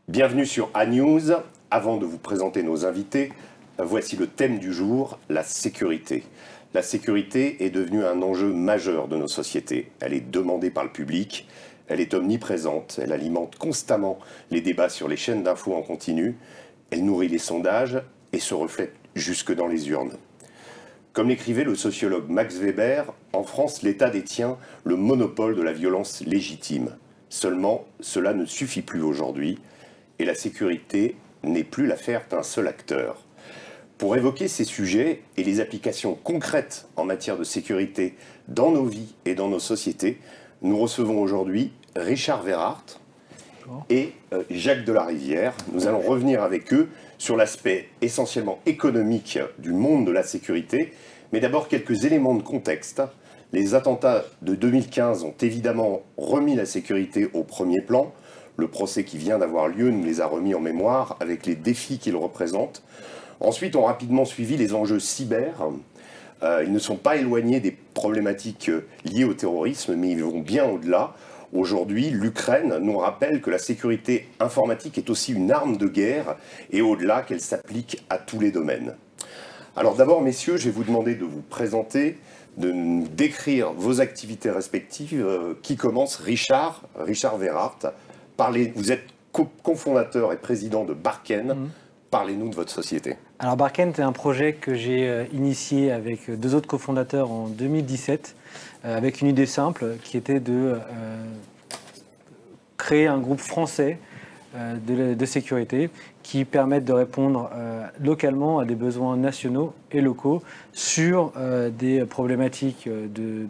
Bienvenue sur A-News. Avant de vous présenter nos invités, voici le thème du jour, la sécurité. La sécurité est devenue un enjeu majeur de nos sociétés. Elle est demandée par le public, elle est omniprésente, elle alimente constamment les débats sur les chaînes d'infos en continu, elle nourrit les sondages et se reflète jusque dans les urnes. Comme l'écrivait le sociologue Max Weber, en France, l'État détient le monopole de la violence légitime. Seulement, cela ne suffit plus aujourd'hui et la sécurité n'est plus l'affaire d'un seul acteur. Pour évoquer ces sujets et les applications concrètes en matière de sécurité dans nos vies et dans nos sociétés, nous recevons aujourd'hui Richard Verhart et Jacques Delarivière. Nous allons revenir avec eux sur l'aspect essentiellement économique du monde de la sécurité. Mais d'abord, quelques éléments de contexte. Les attentats de 2015 ont évidemment remis la sécurité au premier plan. Le procès qui vient d'avoir lieu nous les a remis en mémoire avec les défis qu'ils représentent. Ensuite, ont rapidement suivi les enjeux cyber. Ils ne sont pas éloignés des problématiques liées au terrorisme, mais ils vont bien au-delà. Aujourd'hui, l'Ukraine nous rappelle que la sécurité informatique est aussi une arme de guerre et au-delà qu'elle s'applique à tous les domaines. Alors d'abord, messieurs, je vais vous demander de vous présenter, de nous décrire vos activités respectives. Qui commence? Richard Verhart. Vous êtes cofondateur et président de Barken. Parlez-nous de votre société. Alors Barken, c'est un projet que j'ai initié avec deux autres cofondateurs en 2017, avec une idée simple qui était de créer un groupe français de sécurité qui permette de répondre localement à des besoins nationaux et locaux sur des problématiques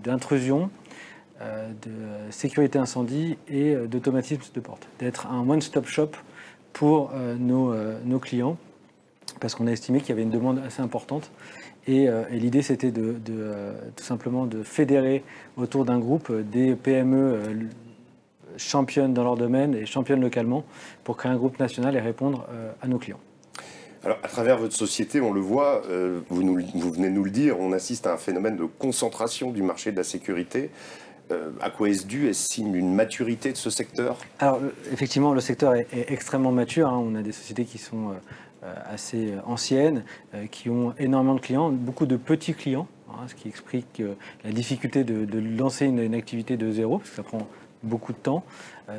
d'intrusion, de sécurité incendie et d'automatisme de porte. D'être un one-stop shop pour nos clients, parce qu'on a estimé qu'il y avait une demande assez importante. Et l'idée, c'était tout simplement de fédérer autour d'un groupe des PME championnes dans leur domaine et championnes localement pour créer un groupe national et répondre à nos clients. Alors, à travers votre société, on le voit, vous venez de nous le dire, on assiste à un phénomène de concentration du marché de la sécurité. À quoi est-ce dû? Est-ce signe d'une maturité de ce secteur? Alors, effectivement, le secteur est extrêmement mature. On a des sociétés qui sont assez anciennes, qui ont énormément de clients, beaucoup de petits clients, ce qui explique la difficulté de lancer une activité de zéro, parce que ça prend beaucoup de temps.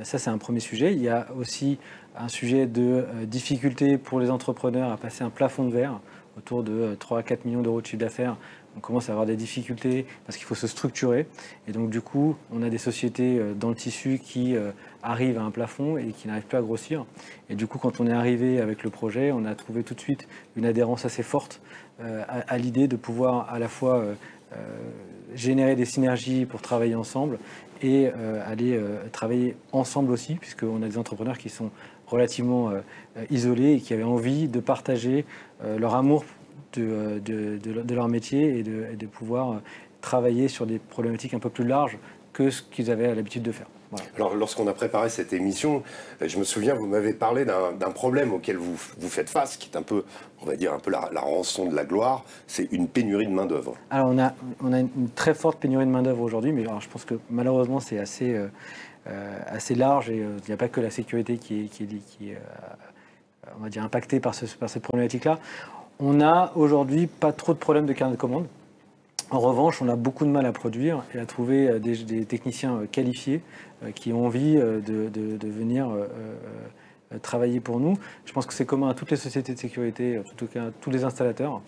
Ça, c'est un premier sujet. Il y a aussi un sujet de difficulté pour les entrepreneurs à passer un plafond de verre autour de 3 à 4 millions d'euros de chiffre d'affaires. On commence à avoir des difficultés parce qu'il faut se structurer. Et donc, du coup, on a des sociétés dans le tissu qui arrivent à un plafond et qui n'arrivent plus à grossir. Et du coup, quand on est arrivé avec le projet, on a trouvé tout de suite une adhérence assez forte à l'idée de pouvoir à la fois générer des synergies pour travailler ensemble et aller travailler ensemble aussi, puisqu'on a des entrepreneurs qui sont relativement isolés et qui avaient envie de partager leur amour de leur métier et de pouvoir travailler sur des problématiques un peu plus larges que ce qu'ils avaient l'habitude de faire. Voilà. Alors, lorsqu'on a préparé cette émission, je me souviens, vous m'avez parlé d'un problème auquel vous faites face, qui est un peu, on va dire, un peu la rançon de la gloire, c'est une pénurie de main-d'œuvre. Alors, on a une très forte pénurie de main-d'œuvre aujourd'hui, mais alors, je pense que malheureusement, c'est assez large et il n'y a pas que la sécurité qui est on va dire, impactée par cette problématique-là. On n'a aujourd'hui pas trop de problèmes de carnet de commandes. En revanche, on a beaucoup de mal à produire et à trouver des techniciens qualifiés qui ont envie de venir travailler pour nous. Je pense que c'est commun à toutes les sociétés de sécurité, en tout cas à tous les installateurs.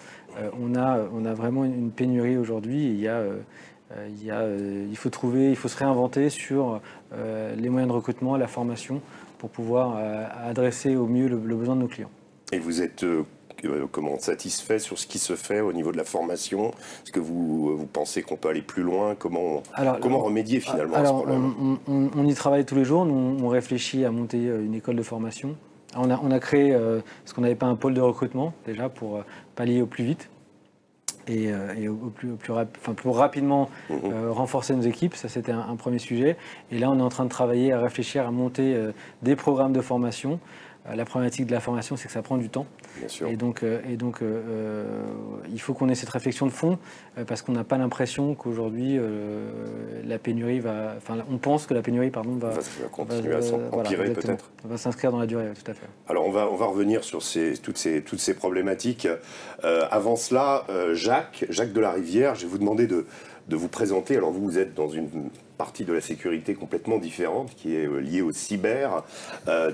On a vraiment une pénurie aujourd'hui. Il faut se réinventer sur les moyens de recrutement, la formation, pour pouvoir adresser au mieux le besoin de nos clients. Et vous êtes satisfait sur ce qui se fait au niveau de la formation? Est-ce que vous pensez qu'on peut aller plus loin? Comment remédier finalement à ce problème? On y travaille tous les jours. Nous, on réfléchit à monter une école de formation. On a créé ce qu'on n'avait pas un pôle de recrutement déjà pour pallier au plus vite et plus rapidement renforcer nos équipes. Ça, c'était un premier sujet. Et là, on est en train de travailler à réfléchir à monter des programmes de formation La problématique de la formation, c'est que ça prend du temps. Bien sûr. Et donc, il faut qu'on ait cette réflexion de fond parce qu'on n'a pas l'impression qu'aujourd'hui la pénurie va. Enfin, on pense que la pénurie, pardon, va continuer à s'empirer peut-être. Va s'inscrire dans la durée, tout à fait. Alors on va revenir sur toutes ces problématiques. Avant cela, Jacques de la Rivière, je vais vous demander de vous présenter. Alors vous êtes dans une partie de la sécurité complètement différente qui est liée au cyber.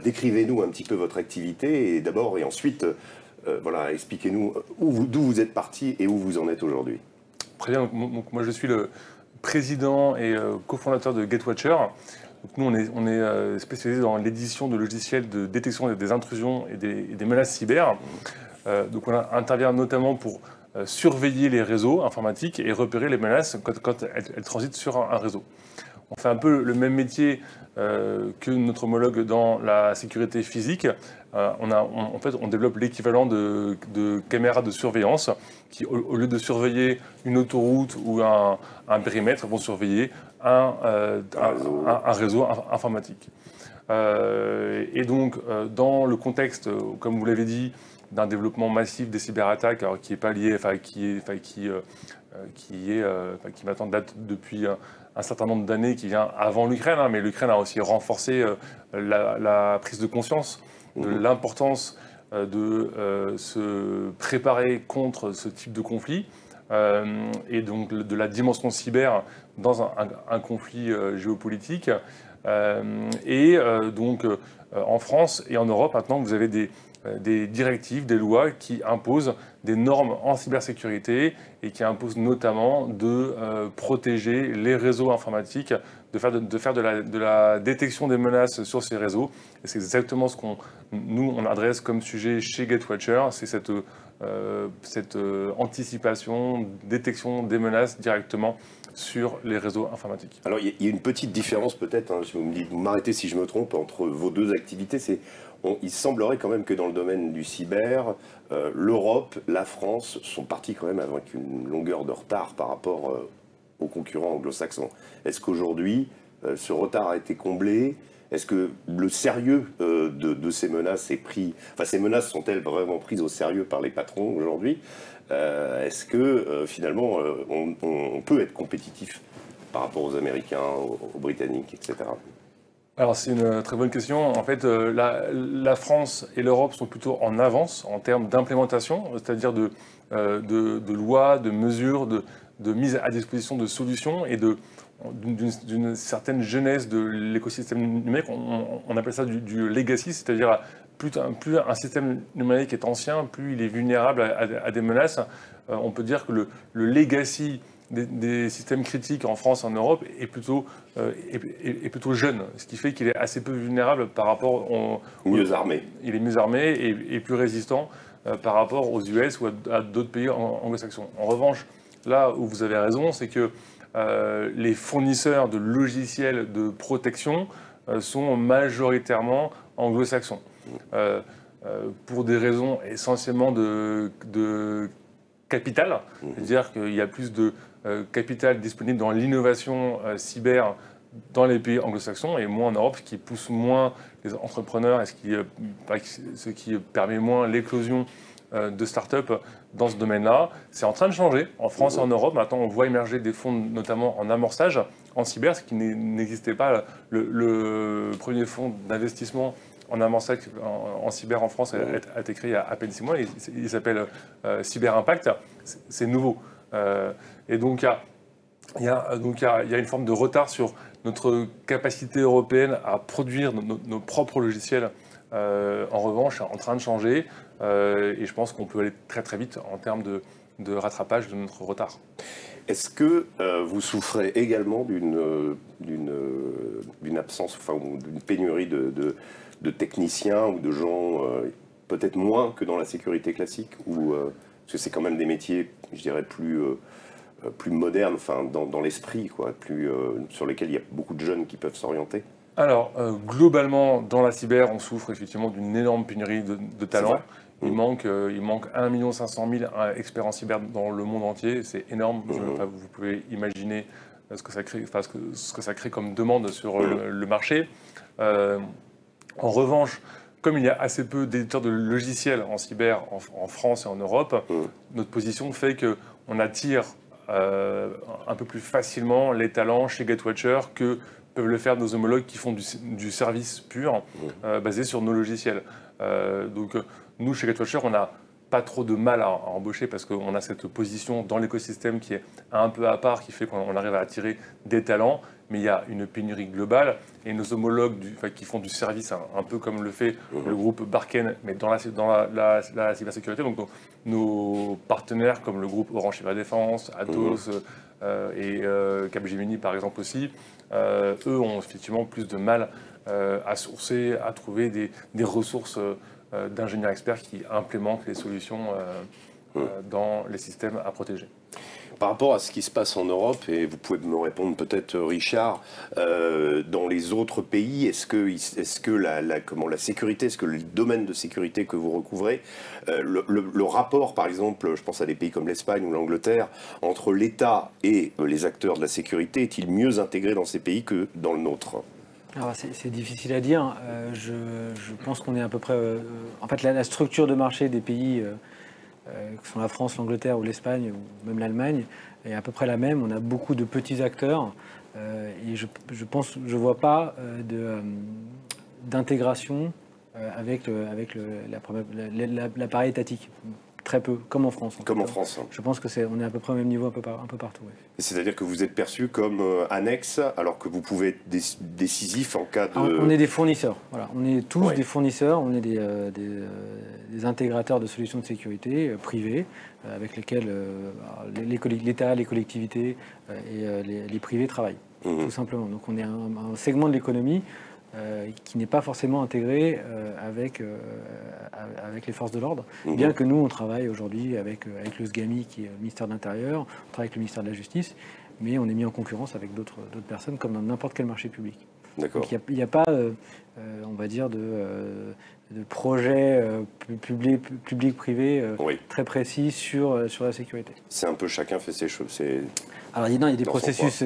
Décrivez-nous un petit peu votre activité et ensuite, voilà, expliquez-nous d'où vous êtes parti et où vous en êtes aujourd'hui. Très bien, donc moi je suis le président et cofondateur de Gatewatcher. Donc nous on est spécialisé dans l'édition de logiciels de détection des intrusions et des menaces cyber. Donc on intervient notamment pour surveiller les réseaux informatiques et repérer les menaces quand elles transitent sur un réseau. On fait un peu le même métier que notre homologue dans la sécurité physique. En fait, on développe l'équivalent de caméras de surveillance qui, au lieu de surveiller une autoroute ou un périmètre, vont surveiller un réseau informatique. Et donc, dans le contexte, comme vous l'avez dit, d'un développement massif des cyberattaques, alors qui est pas lié, qui maintenant date depuis un certain nombre d'années, qui vient avant l'Ukraine, mais l'Ukraine a aussi renforcé la prise de conscience de l'importance de se préparer contre ce type de conflit, et donc de la dimension cyber dans un conflit géopolitique. En France et en Europe, maintenant, vous avez des directives, des lois qui imposent des normes en cybersécurité et qui imposent notamment de protéger les réseaux informatiques, de faire de la détection des menaces sur ces réseaux. Et c'est exactement ce on adresse comme sujet chez Gatewatcher, c'est cette anticipation, détection des menaces directement sur les réseaux informatiques. Alors il y a une petite différence peut-être, hein, vous m'arrêtez si je me trompe, entre vos deux activités. Il semblerait quand même que dans le domaine du cyber, l'Europe, la France sont partis quand même avec une longueur de retard par rapport aux concurrents anglo-saxons. Est-ce qu'aujourd'hui, ce retard a été comblé ? Est-ce que le sérieux de ces menaces est pris... Enfin, ces menaces sont-elles vraiment prises au sérieux par les patrons aujourd'hui ? Est-ce que finalement, on peut être compétitif par rapport aux Américains, aux Britanniques, etc. Alors c'est une très bonne question. En fait, la France et l'Europe sont plutôt en avance en termes d'implémentation, c'est-à-dire de lois, de mesures, de mise à disposition de solutions et d'une certaine jeunesse de l'écosystème numérique. On appelle ça du legacy, c'est-à-dire plus un système numérique est ancien, plus il est vulnérable à des menaces. On peut dire que le legacy des systèmes critiques en France et en Europe est plutôt jeune, ce qui fait qu'il est assez peu vulnérable par rapport mieux armé. Il est mieux armé et plus résistant par rapport aux US ou à d'autres pays anglo-saxons. En revanche, là où vous avez raison, c'est que les fournisseurs de logiciels de protection sont majoritairement anglo-saxons. Pour des raisons essentiellement de capital, c'est-à-dire qu'il y a plus de capital disponible dans l'innovation cyber dans les pays anglo-saxons et moins en Europe, ce qui pousse moins les entrepreneurs et ce qui permet moins l'éclosion de start-up dans ce domaine-là. C'est en train de changer en France et en Europe. Maintenant, on voit émerger des fonds, notamment en amorçage, en cyber, ce qui n'existait pas. Le premier fonds d'investissement en amorçage en cyber en France a été créé il y a à peine 6 mois. Il s'appelle Cyber Impact. C'est nouveau. Et donc, il y a une forme de retard sur notre capacité européenne à produire nos propres logiciels. En revanche, en train de changer. Et je pense qu'on peut aller très très vite en termes de rattrapage de notre retard. Est-ce que vous souffrez également d'une absence, enfin, d'une pénurie de techniciens ou de gens, peut-être moins que dans la sécurité classique, parce que c'est quand même des métiers, je dirais, plus modernes, enfin, dans l'esprit, quoi, sur lesquels il y a beaucoup de jeunes qui peuvent s'orienter? Alors, globalement, dans la cyber, on souffre effectivement d'une énorme pénurie de talents. Il manque 1 500 000 experts en cyber dans le monde entier. C'est énorme. Vous pouvez imaginer ce que ça crée comme demande sur le marché. En revanche, comme il y a assez peu d'éditeurs de logiciels en cyber en France et en Europe, notre position fait qu'on attire un peu plus facilement les talents chez Gatewatcher que peuvent le faire nos homologues qui font du service pur basé sur nos logiciels. Donc nous, chez Gatewatcher, on n'a pas trop de mal à embaucher parce qu'on a cette position dans l'écosystème qui est un peu à part, qui fait qu'on arrive à attirer des talents, mais il y a une pénurie globale et nos homologues qui font du service un peu comme le fait le groupe Barken, mais dans la cybersécurité, donc nos partenaires comme le groupe Orange Cyberdéfense, Atos et Capgemini par exemple aussi, eux ont effectivement plus de mal à sourcer, à trouver des ressources d'ingénieurs experts qui implémentent les solutions dans les systèmes à protéger. Par rapport à ce qui se passe en Europe, et vous pouvez me répondre peut-être Richard, dans les autres pays, est-ce que la sécurité, est-ce que le domaine de sécurité que vous recouvrez, le rapport par exemple, je pense à des pays comme l'Espagne ou l'Angleterre, entre l'État et les acteurs de la sécurité, est-il mieux intégré dans ces pays que dans le nôtre ? Alors c'est difficile à dire. Je pense qu'on est à peu près... en fait, la structure de marché des pays, que sont la France, l'Angleterre ou l'Espagne, ou même l'Allemagne, est à peu près la même. On a beaucoup de petits acteurs. Et je vois pas d'intégration avec l'appareil étatique. Très peu, comme en France. Comme en France. Je pense qu'on est à peu près au même niveau un peu partout. Ouais. C'est-à-dire que vous êtes perçu comme annexe, alors que vous pouvez être décisif en cas de... On est des fournisseurs. Voilà. On est tous des fournisseurs. On est des intégrateurs de solutions de sécurité privées, avec lesquels l'État, les collectivités et les privés travaillent, tout simplement. Donc on est un segment de l'économie qui n'est pas forcément intégré avec les forces de l'ordre, bien que nous, on travaille aujourd'hui avec le SGAMI, qui est le ministère de l'Intérieur, on travaille avec le ministère de la Justice, mais on est mis en concurrence avec d'autres personnes, comme dans n'importe quel marché public. D'accord. Donc il n'y a pas, on va dire, de projet public-privé très précis sur la sécurité. C'est un peu chacun fait ses choses. Alors il y a des processus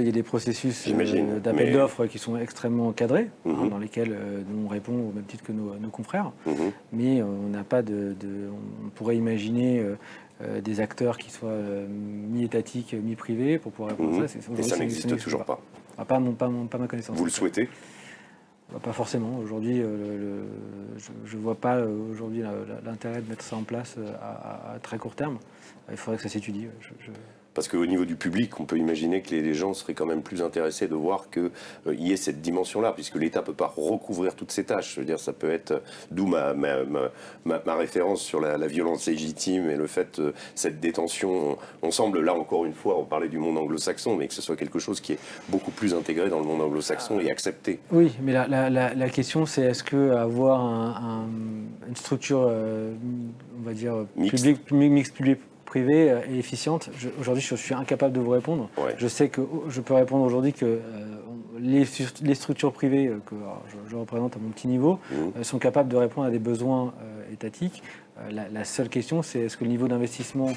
d'appel d'offres qui sont extrêmement cadrés, dans lesquels nous on répond au même titre que nos confrères, mais on n'a pas on pourrait imaginer des acteurs qui soient mi-étatiques, mi-privés pour pouvoir répondre à ça. Et ça n'existe toujours pas. Pas ma connaissance. Vous le souhaitez ? Pas forcément. Aujourd'hui, je ne vois pas aujourd'hui l'intérêt de mettre ça en place à très court terme. Il faudrait que ça s'étudie. Parce qu'au niveau du public, on peut imaginer que les gens seraient quand même plus intéressés de voir qu'il y ait cette dimension-là, puisque l'État ne peut pas recouvrir toutes ces tâches. Je veux dire, ça peut être, d'où ma référence sur la violence légitime et le fait, cette détention, on semble, là encore une fois, on parlait du monde anglo-saxon, mais que ce soit quelque chose qui est beaucoup plus intégré dans le monde anglo-saxon et accepté. Oui, mais la question, c'est est-ce qu'avoir une structure, on va dire, mixte privée et efficiente, aujourd'hui je suis incapable de vous répondre. Ouais. Je sais que je peux répondre aujourd'hui que les structures privées que je représente à mon petit niveau sont capables de répondre à des besoins étatiques. La seule question, c'est est-ce que le niveau d'investissement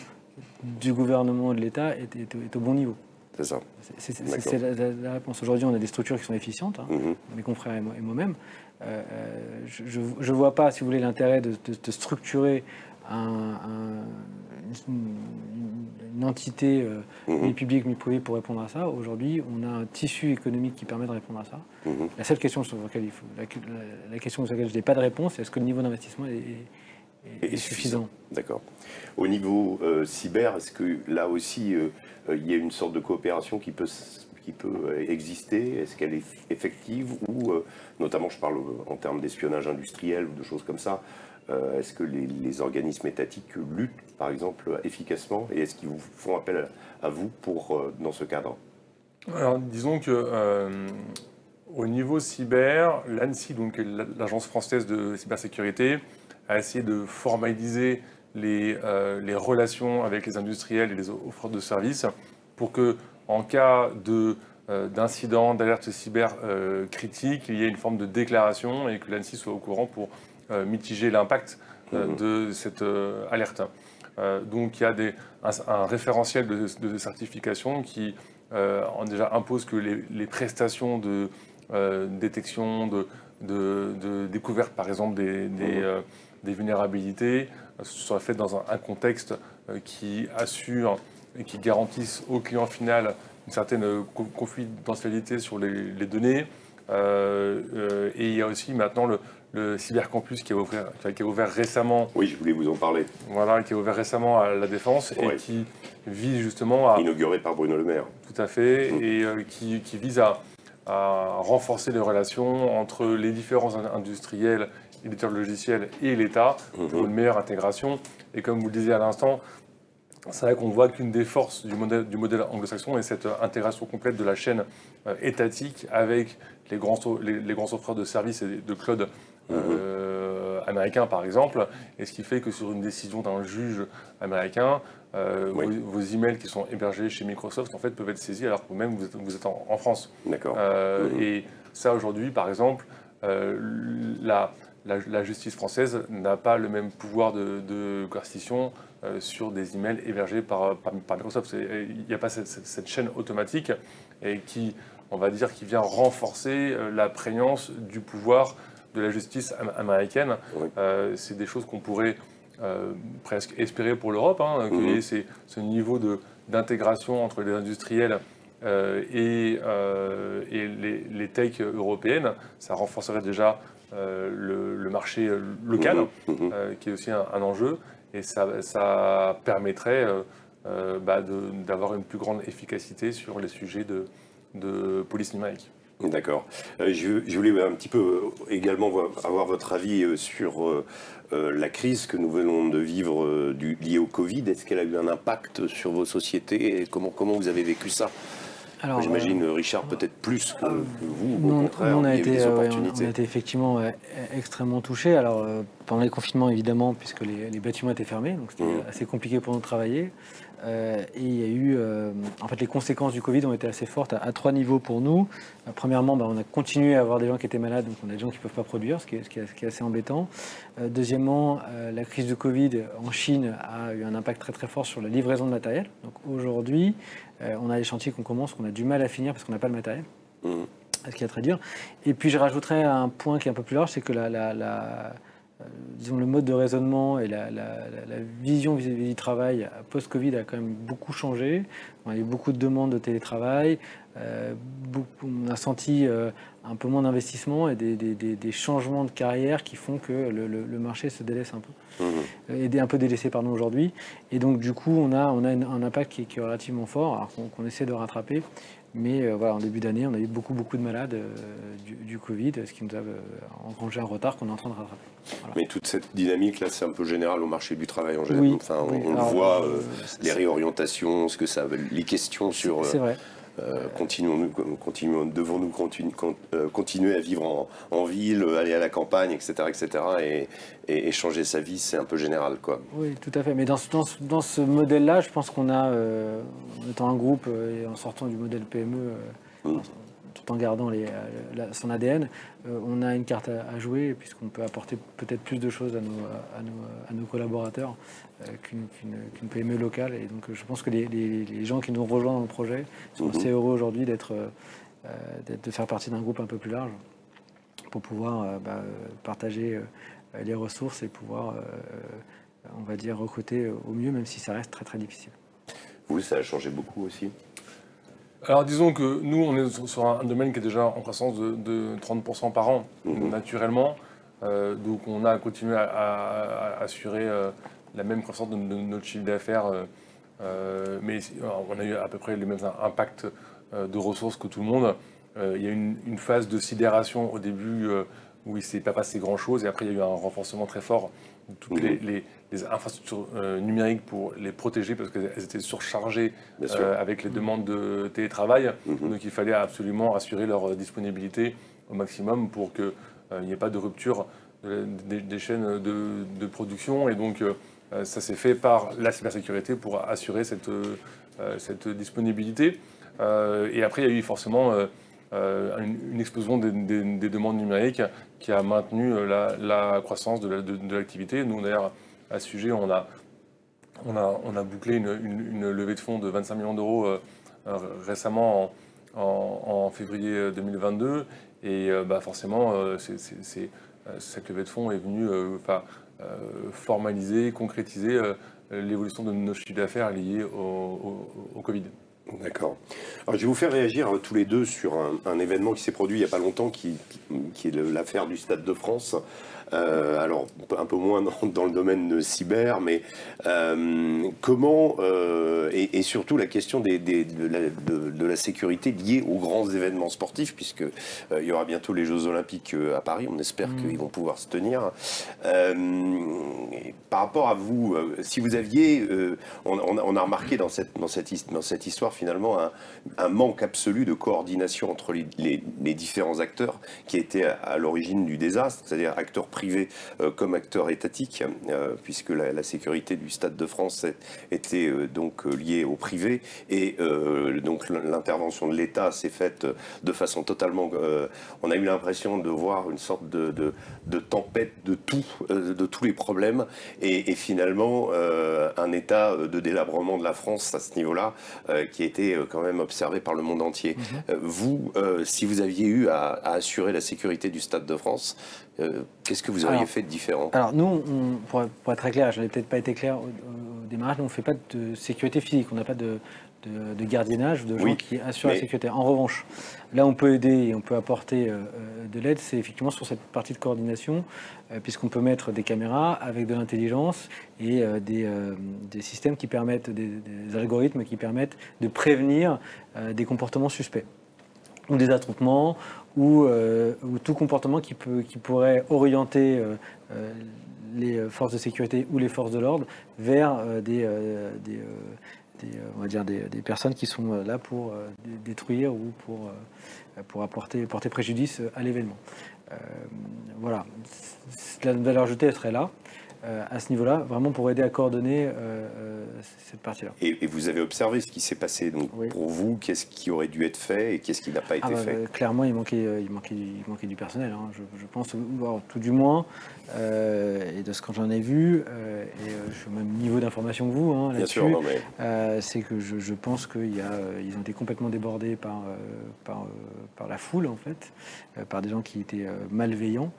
du gouvernement et de l'État est au bon niveau. C'est ça. C'est la réponse. Aujourd'hui, on a des structures qui sont efficientes, mes confrères et moi-même. Je ne vois pas, si vous voulez, l'intérêt de structurer une entité mi-publique, mi-privée pour répondre à ça. Aujourd'hui, on a un tissu économique qui permet de répondre à ça. La seule question sur laquelle la question sur laquelle je n'ai pas de réponse, c'est est-ce que le niveau d'investissement est suffisant. D'accord. Au niveau cyber, est-ce que là aussi, il y a une sorte de coopération qui peut exister? Est-ce qu'elle est effective? Ou, notamment, je parle en termes d'espionnage industriel ou de choses comme ça, est-ce que les organismes étatiques luttent, par exemple, efficacement? Et est-ce qu'ils vous font appel à vous dans ce cadre? Alors, disons que au niveau cyber, l'ANSSI, donc l'Agence française de cybersécurité, a essayé de formaliser les relations avec les industriels et les offreurs de services pour que, en cas d'incident, d'alerte cyber critique, il y ait une forme de déclaration et que l'ANSSI soit au courant pour mitiger l'impact de cette alerte. Donc il y a un référentiel de certification qui déjà impose que les prestations de détection, de découverte, par exemple, des vulnérabilités, soit faite dans un contexte qui assure et qui garantisse au client final une certaine confidentialité sur les données. Et il y a aussi maintenant le cybercampus qui a ouvert récemment. Oui, je voulais vous en parler. Voilà, qui a ouvert récemment à La Défense et qui vise justement à... Inauguré par Bruno Le Maire. Tout à fait, et qui vise à renforcer les relations entre les différents industriels, éditeurs de logiciels et l'État pour une meilleure intégration. Et comme vous le disiez à l'instant, c'est vrai qu'on voit qu'une des forces du modèle anglo-saxon est cette intégration complète de la chaîne étatique avec les grands offreurs de services et de cloud américains, par exemple. Et ce qui fait que sur une décision d'un juge américain, vos emails qui sont hébergés chez Microsoft en fait, peuvent être saisis alors que vous-même vous êtes en France. D'accord. Et ça, aujourd'hui, par exemple, la justice française n'a pas le même pouvoir de coercition sur des emails hébergés par Microsoft. Il n'y a pas cette chaîne automatique et qui, on va dire, qui vient renforcer la prégnance du pouvoir de la justice américaine. Oui. C'est des choses qu'on pourrait presque espérer pour l'Europe, qu'il y ait ce niveau d'intégration entre les industriels et les techs européennes. Ça renforcerait déjà le marché local, qui est aussi un enjeu, et ça permettrait d'avoir une plus grande efficacité sur les sujets de police numérique. D'accord. Je voulais un petit peu également avoir votre avis sur la crise que nous venons de vivre liée au Covid. Est-ce qu'elle a eu un impact sur vos sociétés et comment vous avez vécu ça? J'imagine, Richard, peut-être plus que vous, au contraire, on a il y a eu des opportunités. on a été effectivement extrêmement touchés. Alors, pendant les confinements, évidemment, puisque les bâtiments étaient fermés, donc c'était assez compliqué pour nous de travailler. Et il y a eu, en fait, les conséquences du Covid ont été assez fortes à 3 niveaux pour nous. Premièrement, on a continué à avoir des gens qui étaient malades, donc on a des gens qui ne peuvent pas produire, ce qui est assez embêtant. Deuxièmement, la crise du Covid en Chine a eu un impact très très fort sur la livraison de matériel. Donc aujourd'hui, on a des chantiers qu'on a du mal à finir parce qu'on n'a pas le matériel. Ce qui est très dur. Et puis je rajouterais un point qui est un peu plus large, c'est que disons, le mode de raisonnement et la vision vis-à-vis du travail post-Covid a quand même beaucoup changé. On a eu beaucoup de demandes de télétravail, on a senti un peu moins d'investissement et des changements de carrière qui font que le marché se délaisse un peu, est un peu délaissé aujourd'hui. Et donc du coup, on a un impact qui est relativement fort, alors qu'on essaie de rattraper. Mais voilà, en début d'année, on a eu beaucoup de malades du Covid, ce qui nous a engrangé un retard qu'on est en train de rattraper. Voilà. Mais toute cette dynamique-là, c'est un peu général au marché du travail en général. Oui, enfin, on alors, voit, les réorientations, ce que ça, les questions sur... C'est vrai. Devons-nous continuer à vivre en ville, aller à la campagne, etc. Et changer sa vie, c'est un peu général, quoi. Oui, tout à fait. Mais dans ce modèle-là, je pense qu'on a, en étant un groupe et en sortant du modèle PME, tout en gardant son ADN, on a une carte à jouer puisqu'on peut apporter peut-être plus de choses à nos collaborateurs qu'une PME locale. Et donc je pense que les gens qui nous ont rejoints dans le projet sont assez heureux aujourd'hui de faire partie d'un groupe un peu plus large pour pouvoir partager les ressources et pouvoir, on va dire, recruter au mieux, même si ça reste très très difficile. Vous, ça a changé beaucoup aussi? Alors disons que nous, on est sur un domaine qui est déjà en croissance de 30% par an, naturellement. Donc on a continué à assurer la même croissance de notre chiffre d'affaires, mais on a eu à peu près les mêmes impacts de ressources que tout le monde. Il y a eu une phase de sidération au début où il ne s'est pas passé grand-chose, et après il y a eu un renforcement très fort de toutes les infrastructures numériques pour les protéger parce qu'elles étaient surchargées avec les demandes de télétravail. Donc il fallait absolument assurer leur disponibilité au maximum pour qu'il n'y ait pas de rupture des chaînes de production. Et donc ça s'est fait par la cybersécurité pour assurer cette disponibilité. Et après il y a eu forcément une explosion des demandes numériques qui a maintenu la croissance de l'activité. Nous, d'ailleurs, à ce sujet, on a bouclé une levée de fonds de 25 millions d'euros récemment en février 2022. Et forcément, cette levée de fonds est venue formaliser, concrétiser l'évolution de nos chiffres d'affaires liés au Covid. D'accord. Alors, je vais vous faire réagir tous les deux sur un événement qui s'est produit il n'y a pas longtemps, qui est l'affaire du Stade de France. Alors, un peu moins dans le domaine de cyber, mais comment, et surtout la question de la sécurité liée aux grands événements sportifs, puisque il y aura bientôt les Jeux Olympiques à Paris, on espère qu'ils vont pouvoir se tenir. Par rapport à vous, si vous aviez, on a remarqué dans cette histoire finalement un manque absolu de coordination entre les différents acteurs qui étaient à l'origine du désastre, c'est-à-dire acteurs privés comme acteurs étatiques, puisque la sécurité du Stade de France était donc liée au privé, et donc l'intervention de l'État s'est faite de façon totalement... on a eu l'impression de voir une sorte de tempête de tous les problèmes, et finalement un état de délabrement de la France à ce niveau-là, qui a été quand même observé par le monde entier. Vous, si vous aviez eu à assurer la sécurité du Stade de France, qu'est-ce que vous auriez fait de différent? Alors nous, pour être très clair, je n'avais peut-être pas été clair au démarrage, nous on ne fait pas de sécurité physique, on n'a pas de gardiennage, de gens qui assurent la sécurité. En revanche, là on peut aider et on peut apporter de l'aide, c'est effectivement sur cette partie de coordination, puisqu'on peut mettre des caméras avec de l'intelligence et des systèmes qui permettent, des algorithmes qui permettent de prévenir des comportements suspects, ou des attroupements, ou tout comportement qui pourrait orienter les forces de sécurité ou les forces de l'ordre vers on va dire des personnes qui sont là pour détruire ou pour porter préjudice à l'événement. Voilà, la valeur ajoutée elle serait là. À ce niveau-là, vraiment pour aider à coordonner cette partie-là. Et vous avez observé ce qui s'est passé. Donc pour vous, qu'est-ce qui aurait dû être fait et qu'est-ce qui n'a pas été fait? Clairement, il manquait du personnel, hein, je pense, tout du moins, et de ce que j'en ai vu, et je suis au même niveau d'information que vous hein, là-dessus. Bien sûr, mais... c'est que je pense qu'ils ont été complètement débordés par la foule, en fait, par des gens qui étaient malveillants.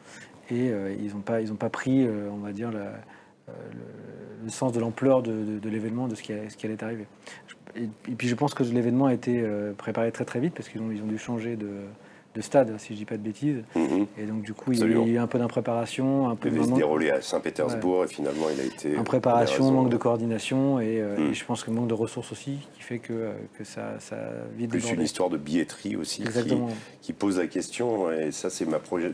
Et ils n'ont pas pris, on va dire, le sens de l'ampleur de l'événement, de ce qui allait arriver. Et puis je pense que l'événement a été préparé très très vite, parce qu'ils ont dû changer de stade, si je ne dis pas de bêtises. Et donc du coup, il y a eu un peu d'impréparation. Il devait se dérouler à Saint-Pétersbourg, et finalement il a été... Impréparation, manque de coordination, et je pense que manque de ressources aussi, qui fait que ça a vite débordé. Plus une histoire de billetterie aussi, qui pose la question, et ça c'est ma projet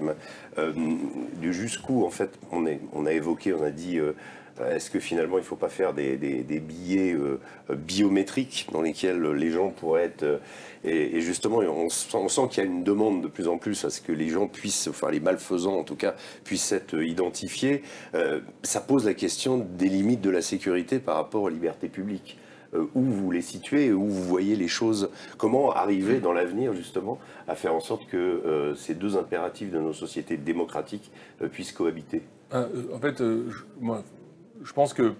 du jusqu'où, en fait, on a évoqué, on a dit... Est-ce que finalement il ne faut pas faire des billets biométriques dans lesquels les gens pourraient être... Et justement, on sent qu'il y a une demande de plus en plus à ce que les gens puissent, enfin les malfaisants en tout cas, puissent être identifiés. Ça pose la question des limites de la sécurité par rapport aux libertés publiques. Où vous les situez, où vous voyez les choses, comment arriver dans l'avenir justement à faire en sorte que ces deux impératifs de nos sociétés démocratiques puissent cohabiter. En fait, moi... Je pense que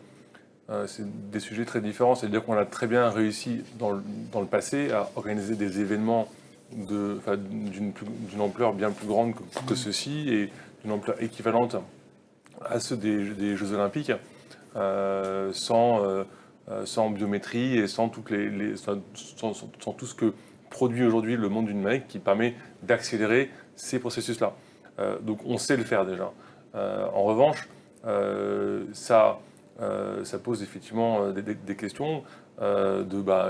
c'est des sujets très différents. C'est-à-dire qu'on a très bien réussi dans le passé à organiser des événements d'une ampleur bien plus grande que ceux-ci et d'une ampleur équivalente à ceux des Jeux Olympiques, sans biométrie et sans tout ce que produit aujourd'hui le monde du numérique qui permet d'accélérer ces processus-là. Donc on sait le faire déjà. En revanche, ça pose effectivement des questions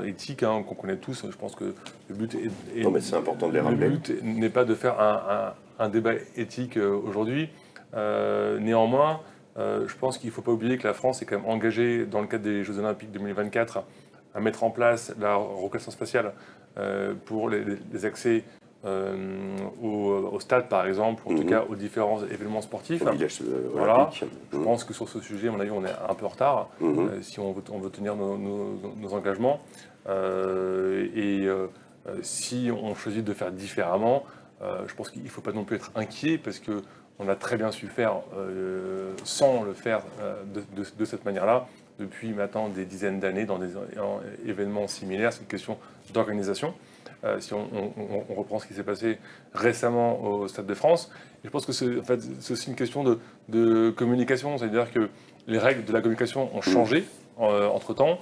éthiques qu'on connaît tous. Je pense que le but est non, mais c'est important de les rappeler. Le but n'est pas de faire un débat éthique aujourd'hui. Néanmoins, je pense qu'il ne faut pas oublier que la France est quand même engagée dans le cadre des Jeux Olympiques 2024 à mettre en place la reconnaissance faciale pour les accès au stade, par exemple, en tout cas aux différents événements sportifs. Voilà. Je pense que sur ce sujet, à mon avis, on est un peu en retard si on veut tenir nos engagements. Si on choisit de faire différemment, je pense qu'il ne faut pas non plus être inquiet parce qu'on a très bien su faire sans le faire de cette manière-là depuis maintenant des dizaines d'années dans des événements similaires. C'est une question d'organisation. Si on reprend ce qui s'est passé récemment au Stade de France, et je pense que c'est aussi une question de communication, c'est-à-dire que les règles de la communication ont changé entre-temps.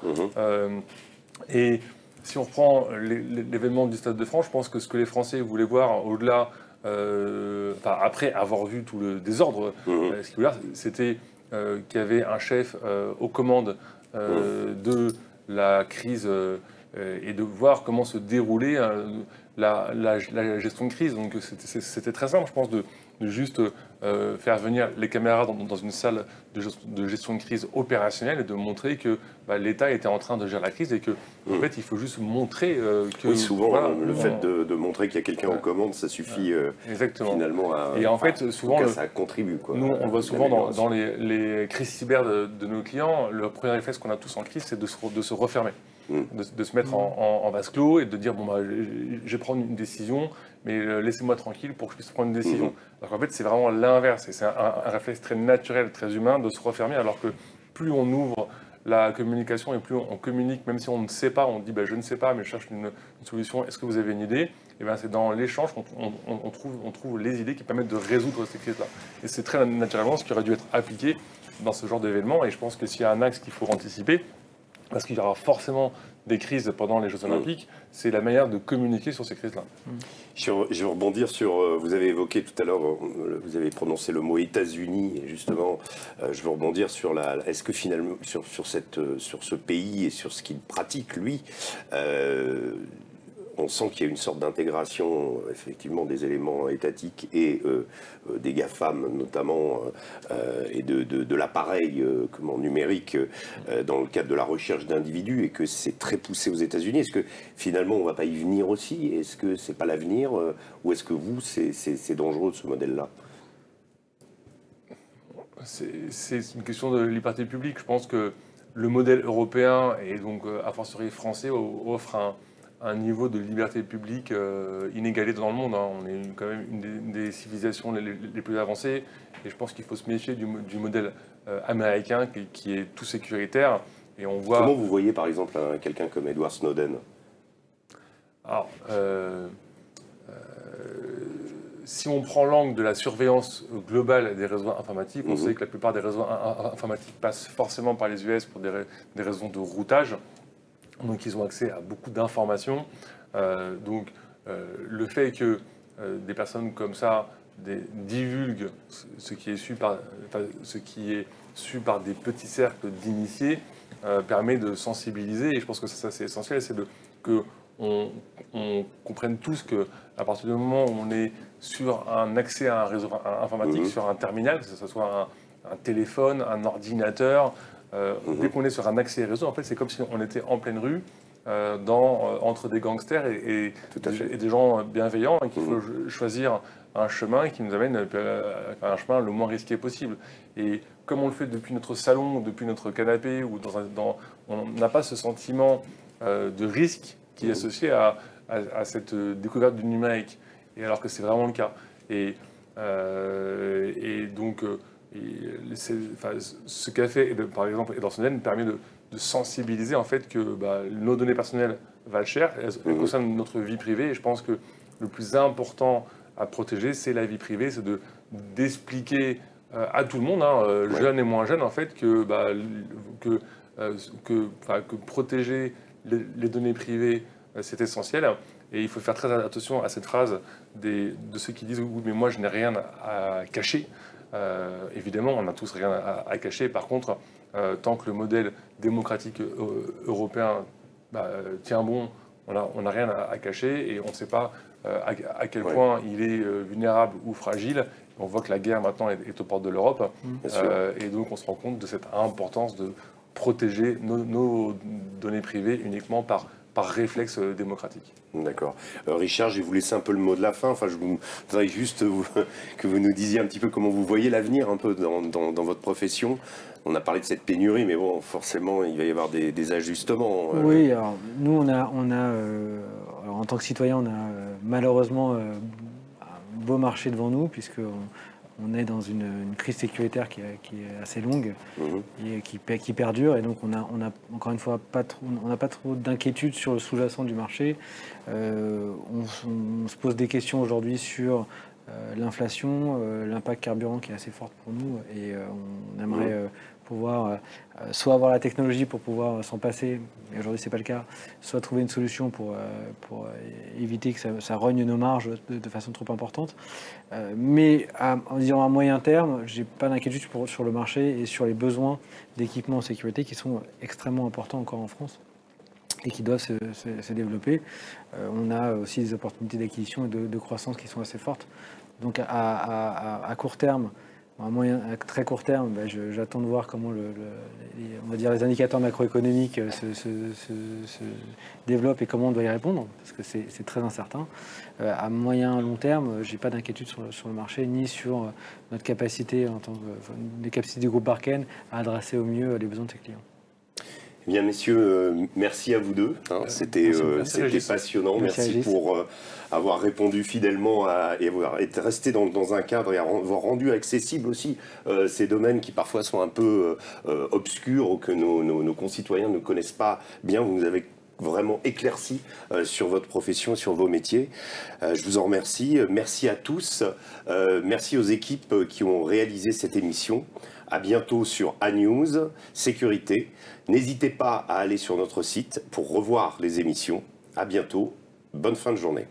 Et si on reprend l'événement du Stade de France, je pense que ce que les Français voulaient voir au-delà, après avoir vu tout le désordre, ce qu'ils voulaient voir, c'était qu'il y avait un chef aux commandes de la crise et de voir comment se déroulait la gestion de crise. Donc c'était très simple, je pense, de juste faire venir les caméras dans une salle de gestion de crise opérationnelle et de montrer que l'État était en train de gérer la crise et que en fait il faut juste montrer que... Oui, souvent le fait de montrer qu'il y a quelqu'un aux commandes, ça suffit finalement à... Et en fait, souvent, ça contribue. Quoi, nous, on le voit souvent dans les crises cyber de nos clients, le premier réflexe qu'on a tous en crise, c'est de se refermer. De se mettre en vase clos et de dire je vais prendre une décision, mais laissez-moi tranquille pour que je puisse prendre une décision. Alors qu'en fait, c'est vraiment l'inverse. Et c'est un réflexe très naturel, très humain de se refermer, alors que plus on ouvre la communication et plus on communique, même si on ne sait pas, on dit je ne sais pas, mais je cherche une solution, est-ce que vous avez une idée? Et c'est dans l'échange qu'on trouve les idées qui permettent de résoudre ces crises-là. Et c'est très naturellement ce qui aurait dû être appliqué dans ce genre d'événement. Et je pense que s'il y a un axe qu'il faut anticiper, parce qu'il y aura forcément des crises pendant les Jeux Olympiques, c'est la manière de communiquer sur ces crises-là. Je vais rebondir sur, vous avez évoqué tout à l'heure, vous avez prononcé le mot États-Unis, et justement, je veux rebondir sur est-ce que finalement, sur ce pays et sur ce qu'il pratique, lui, on sent qu'il y a une sorte d'intégration, effectivement, des éléments étatiques et des GAFAM, notamment, et de l'appareil numérique dans le cadre de la recherche d'individus, et que c'est très poussé aux États-Unis. Est-ce que, finalement, on ne va pas y venir aussi? Est-ce que ce n'est pas l'avenir? Ou est-ce que vous, c'est dangereux, ce modèle-là? C'est une question de liberté publique. Je pense que le modèle européen, et donc, a fortiori français, offre un niveau de liberté publique inégalé dans le monde. On est quand même une des civilisations les plus avancées, et je pense qu'il faut se méfier du modèle américain qui est tout sécuritaire. Et on voit... Comment vous voyez par exemple quelqu'un comme Edward Snowden? Alors, si on prend l'angle de la surveillance globale des réseaux informatiques, on sait que la plupart des réseaux informatiques passent forcément par les US pour des raisons de routage. Donc ils ont accès à beaucoup d'informations. Le fait que des personnes comme ça divulguent ce qui est su par des petits cercles d'initiés permet de sensibiliser. Et je pense que ça c'est essentiel, c'est qu'on comprenne tous qu'à partir du moment où on est sur un accès à un réseau informatique, sur un terminal, que ce soit un téléphone, un ordinateur, dès qu'on est sur un accès réseau, en fait, c'est comme si on était en pleine rue, entre des gangsters et des gens bienveillants, et qu'il faut choisir un chemin qui nous amène à un chemin le moins risqué possible. Et comme on le fait depuis notre salon, depuis notre canapé, ou on n'a pas ce sentiment de risque qui est associé à cette découverte du numérique, et alors que c'est vraiment le cas. Ce qu'a fait, par exemple, Edward Snowden permet de sensibiliser en fait que nos données personnelles valent cher, elles concernent notre vie privée, et je pense que le plus important à protéger, c'est la vie privée, c'est d'expliquer à tout le monde, jeunes et moins jeunes, en fait, que protéger les données privées, c'est essentiel. Et il faut faire très attention à cette phrase de ceux qui disent « oui, mais moi, je n'ai rien à cacher ». Évidemment, on n'a tous rien à cacher. Par contre, tant que le modèle démocratique européen tient bon, on n'a rien à cacher, et on ne sait pas à quel point il est vulnérable ou fragile. On voit que la guerre maintenant est aux portes de l'Europe, et donc on se rend compte de cette importance de protéger nos données privées uniquement par réflexe démocratique. D'accord. Richard, je vais vous laisser un peu le mot de la fin. Enfin, je voudrais juste que vous nous disiez un petit peu comment vous voyez l'avenir un peu dans votre profession. On a parlé de cette pénurie, mais bon, forcément, il va y avoir des ajustements. Oui, alors nous, alors, en tant que citoyen, on a malheureusement un beau marché devant nous, puisque on est dans une crise sécuritaire qui est assez longue et qui perdure. Et donc, on a encore une fois on n'a pas trop d'inquiétude sur le sous-jacent du marché. On se pose des questions aujourd'hui sur l'inflation, l'impact carburant qui est assez fort pour nous. Et on aimerait pouvoir soit avoir la technologie pour pouvoir s'en passer, mais aujourd'hui c'est pas le cas, soit trouver une solution pour éviter que ça rogne nos marges de façon trop importante. Mais en disant à moyen terme, j'ai pas d'inquiétude sur le marché et sur les besoins d'équipements en sécurité qui sont extrêmement importants encore en France et qui doivent se développer. On a aussi des opportunités d'acquisition et de croissance qui sont assez fortes. Donc à court terme, à très court terme, j'attends de voir comment on va dire les indicateurs macroéconomiques se développent et comment on doit y répondre, parce que c'est très incertain. À moyen long terme, j'ai pas d'inquiétude sur le marché, ni sur notre capacité, les capacités du groupe Barken à adresser au mieux les besoins de ses clients. Bien, messieurs, merci à vous deux. C'était passionnant. Merci pour avoir répondu fidèlement et avoir été resté dans un cadre et avoir rendu accessible aussi ces domaines qui parfois sont un peu obscurs ou que nos concitoyens ne connaissent pas bien. Vous nous avez vraiment éclairci sur votre profession, sur vos métiers. Je vous en remercie. Merci à tous. Merci aux équipes qui ont réalisé cette émission. À bientôt sur A-News, Sécurité. N'hésitez pas à aller sur notre site pour revoir les émissions. À bientôt. Bonne fin de journée.